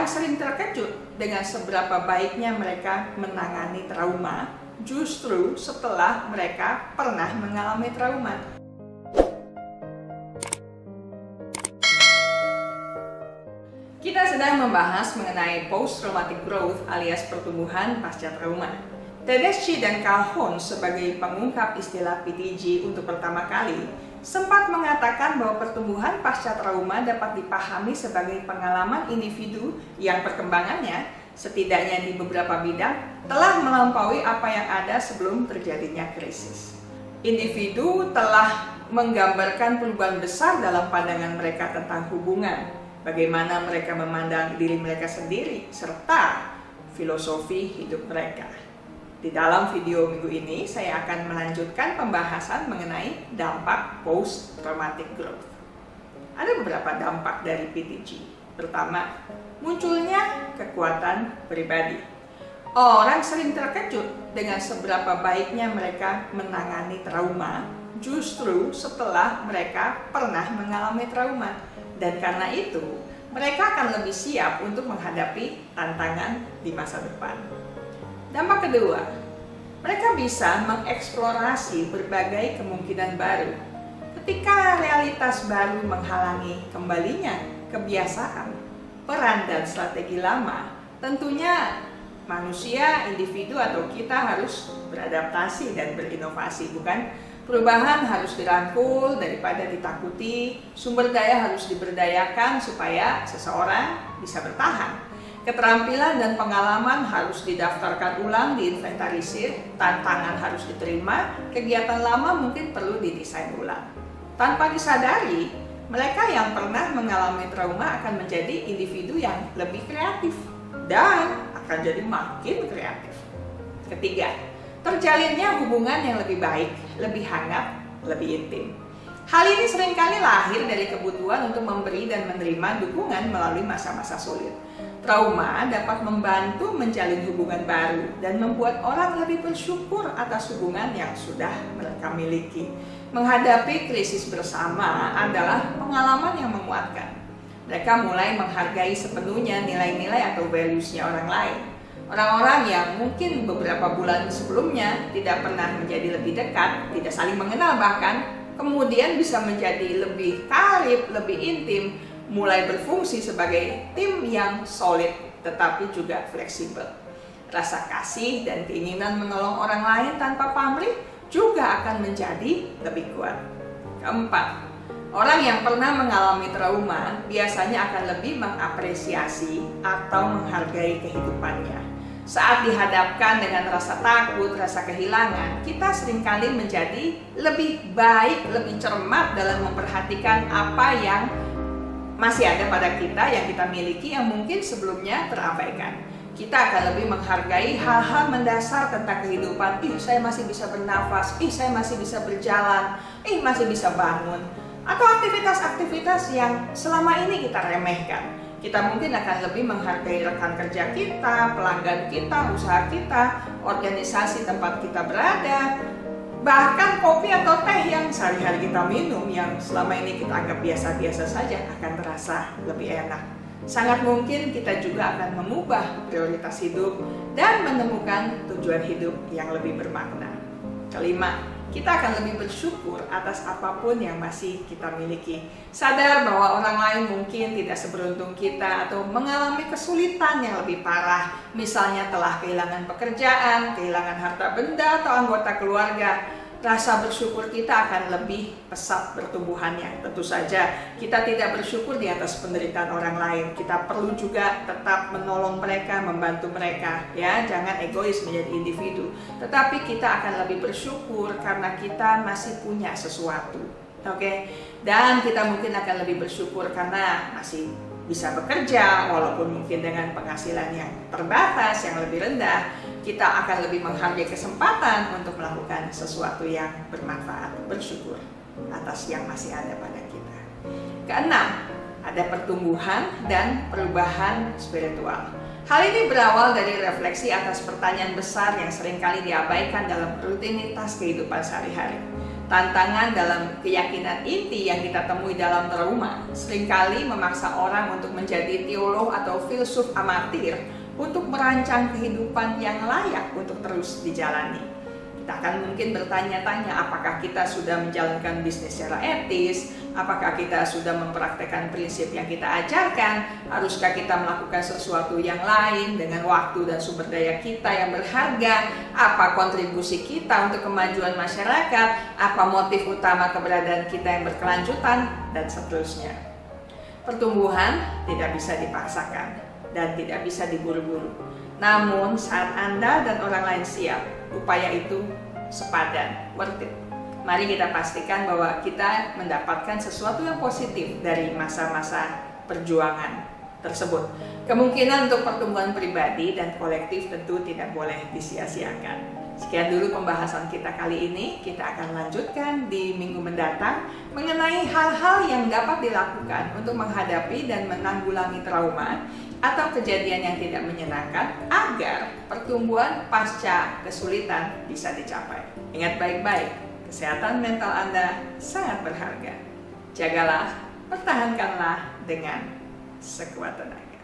sering terkejut dengan seberapa baiknya mereka menangani trauma justru setelah mereka pernah mengalami trauma. Kita sedang membahas mengenai post-traumatic growth alias pertumbuhan pasca trauma. Tedeschi dan Calhoun sebagai pengungkap istilah PTG untuk pertama kali sempat mengatakan bahwa pertumbuhan pasca trauma dapat dipahami sebagai pengalaman individu yang perkembangannya, setidaknya di beberapa bidang, telah melampaui apa yang ada sebelum terjadinya krisis. Individu telah menggambarkan perubahan besar dalam pandangan mereka tentang hubungan, bagaimana mereka memandang diri mereka sendiri, serta filosofi hidup mereka. Di dalam video minggu ini, saya akan melanjutkan pembahasan mengenai dampak post-traumatic growth. Ada beberapa dampak dari PTG. Pertama, munculnya kekuatan pribadi. Orang sering terkejut dengan seberapa baiknya mereka menangani trauma justru setelah mereka pernah mengalami trauma. Dan karena itu, mereka akan lebih siap untuk menghadapi tantangan di masa depan. Dampak kedua, mereka bisa mengeksplorasi berbagai kemungkinan baru. Ketika realitas baru menghalangi kembalinya kebiasaan, peran dan strategi lama, tentunya manusia, individu atau kita harus beradaptasi dan berinovasi, bukan? Perubahan harus dirangkul daripada ditakuti, sumber daya harus diberdayakan supaya seseorang bisa bertahan. Keterampilan dan pengalaman harus didaftarkan ulang, diinventarisir, tantangan harus diterima, kegiatan lama mungkin perlu didesain ulang. Tanpa disadari, mereka yang pernah mengalami trauma akan menjadi individu yang lebih kreatif dan akan jadi makin kreatif. Ketiga, terjalinnya hubungan yang lebih baik, lebih hangat, lebih intim. Hal ini seringkali lahir dari kebutuhan untuk memberi dan menerima dukungan melalui masa-masa sulit. Trauma dapat membantu menjalin hubungan baru dan membuat orang lebih bersyukur atas hubungan yang sudah mereka miliki. Menghadapi krisis bersama adalah pengalaman yang menguatkan. Mereka mulai menghargai sepenuhnya nilai-nilai atau values-nya orang lain. Orang-orang yang mungkin beberapa bulan sebelumnya tidak pernah menjadi lebih dekat, tidak saling mengenal bahkan, kemudian bisa menjadi lebih karib, lebih intim, mulai berfungsi sebagai tim yang solid tetapi juga fleksibel. Rasa kasih dan keinginan menolong orang lain tanpa pamrih juga akan menjadi lebih kuat. Keempat, orang yang pernah mengalami trauma biasanya akan lebih mengapresiasi atau menghargai kehidupannya. Saat dihadapkan dengan rasa takut, rasa kehilangan, kita seringkali menjadi lebih baik, lebih cermat dalam memperhatikan apa yang masih ada pada kita, yang kita miliki, yang mungkin sebelumnya terabaikan. Kita akan lebih menghargai hal-hal mendasar tentang kehidupan. Saya masih bisa bernafas, saya masih bisa berjalan, masih bisa bangun. Atau aktivitas-aktivitas yang selama ini kita remehkan. Kita mungkin akan lebih menghargai rekan kerja kita, pelanggan kita, usaha kita, organisasi tempat kita berada, bahkan kopi atau teh yang sehari-hari kita minum yang selama ini kita anggap biasa-biasa saja akan terasa lebih enak. Sangat mungkin kita juga akan mengubah prioritas hidup dan menemukan tujuan hidup yang lebih bermakna. Kelima, kita akan lebih bersyukur atas apapun yang masih kita miliki. Sadar bahwa orang lain mungkin tidak seberuntung kita atau mengalami kesulitan yang lebih parah. Misalnya telah kehilangan pekerjaan, kehilangan harta benda atau anggota keluarga. Rasa bersyukur kita akan lebih pesat pertumbuhannya. Tentu saja kita tidak bersyukur di atas penderitaan orang lain. Kita perlu juga tetap menolong mereka, membantu mereka, ya. Jangan egois menjadi individu. Tetapi kita akan lebih bersyukur karena kita masih punya sesuatu. Oke? Dan kita mungkin akan lebih bersyukur karena masih bisa bekerja, walaupun mungkin dengan penghasilan yang terbatas, yang lebih rendah. Kita akan lebih menghargai kesempatan untuk melakukan sesuatu yang bermanfaat, bersyukur atas yang masih ada pada kita. Keenam, ada pertumbuhan dan perubahan spiritual. Hal ini berawal dari refleksi atas pertanyaan besar yang seringkali diabaikan dalam rutinitas kehidupan sehari-hari. Tantangan dalam keyakinan inti yang kita temui dalam trauma seringkali memaksa orang untuk menjadi teolog atau filsuf amatir untuk merancang kehidupan yang layak untuk terus dijalani. Kita akan mungkin bertanya-tanya, apakah kita sudah menjalankan bisnis secara etis? Apakah kita sudah mempraktekkan prinsip yang kita ajarkan? Haruskah kita melakukan sesuatu yang lain dengan waktu dan sumber daya kita yang berharga? Apa kontribusi kita untuk kemajuan masyarakat? Apa motif utama keberadaan kita yang berkelanjutan? Dan seterusnya. Pertumbuhan tidak bisa dipaksakan dan tidak bisa diburu-buru. Namun saat Anda dan orang lain siap, upaya itu sepadan, worth it. Mari kita pastikan bahwa kita mendapatkan sesuatu yang positif dari masa-masa perjuangan tersebut. Kemungkinan untuk pertumbuhan pribadi dan kolektif tentu tidak boleh disia-siakan. Sekian dulu pembahasan kita kali ini. Kita akan lanjutkan di minggu mendatang mengenai hal-hal yang dapat dilakukan untuk menghadapi dan menanggulangi trauma atau kejadian yang tidak menyenangkan agar pertumbuhan pasca kesulitan bisa dicapai. Ingat baik-baik, kesehatan mental Anda sangat berharga. Jagalah, pertahankanlah dengan sekuat tenaga.